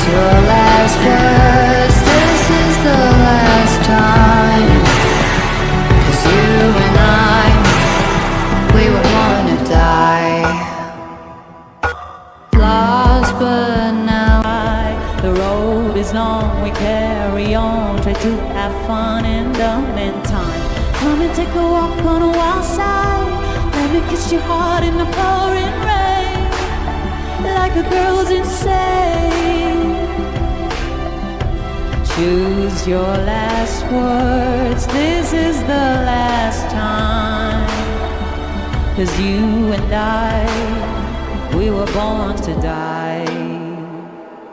your last words, this is the last time. 'Cause you and I, we were born to die. Lost but now the road is long, we carry on, try to have fun in the meantime. Come and take a walk on a wild side, let me kiss your heart in the pouring rain, like a girl's insane. Choose your last words, this is the last time. 'Cause you and I, we were born to die.